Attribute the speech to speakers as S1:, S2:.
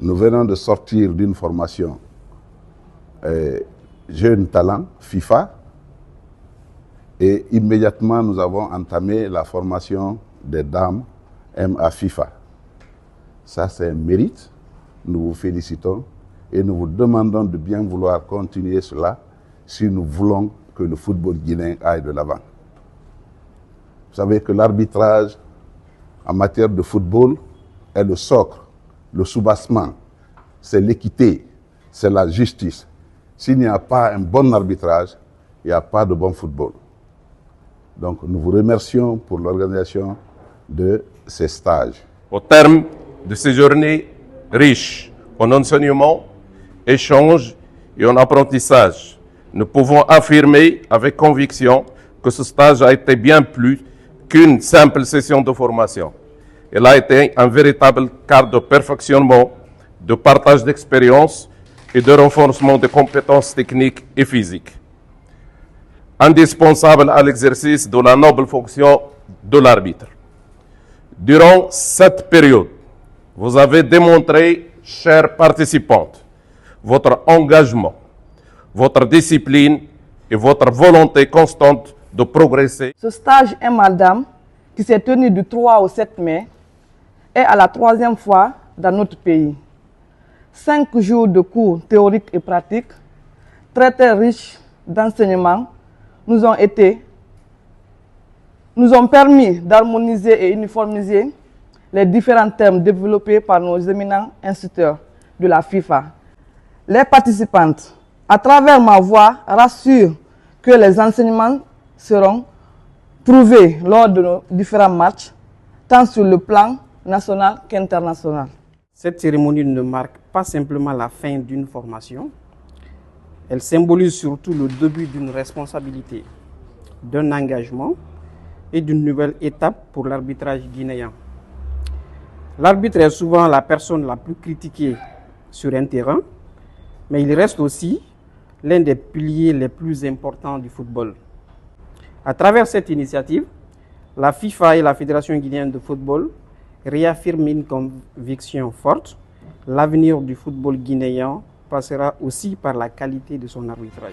S1: Nous venons de sortir d'une formation Jeune Talent FIFA et immédiatement nous avons entamé la formation des dames MA FIFA. Ça, c'est un mérite. Nous vous félicitons et nous vous demandons de bien vouloir continuer cela si nous voulons que le football guinéen aille de l'avant. Vous savez que l'arbitrage en matière de football est le socle, le soubassement, c'est l'équité, c'est la justice. S'il n'y a pas un bon arbitrage, il n'y a pas de bon football. Donc nous vous remercions pour l'organisation de ces stages.
S2: Au terme de ces journées riches en enseignement, échanges et en apprentissage, nous pouvons affirmer avec conviction que ce stage a été bien plus qu'une simple session de formation. Il a été un véritable cadre de perfectionnement, de partage d'expériences et de renforcement des compétences techniques et physiques, indispensable à l'exercice de la noble fonction de l'arbitre. Durant cette période, vous avez démontré, chères participantes, votre engagement, votre discipline et votre volonté constante de progresser.
S3: Ce stage MA-Dames, qui s'est tenu du 3 au 7 mai, est à la 3e fois dans notre pays. 5 jours de cours théoriques et pratiques, très riches d'enseignements, nous ont permis d'harmoniser et uniformiser les différents termes développés par nos éminents instituteurs de la FIFA. Les participantes, à travers ma voix, rassurent que les enseignements seront trouvés lors de nos différents matchs, tant sur le plan national qu'international.
S4: Cette cérémonie ne marque pas simplement la fin d'une formation, elle symbolise surtout le début d'une responsabilité, d'un engagement et d'une nouvelle étape pour l'arbitrage guinéen. L'arbitre est souvent la personne la plus critiquée sur un terrain, mais il reste aussi l'un des piliers les plus importants du football. À travers cette initiative, la FIFA et la Fédération guinéenne de football réaffirment une conviction forte. L'avenir du football guinéen passera aussi par la qualité de son arbitrage.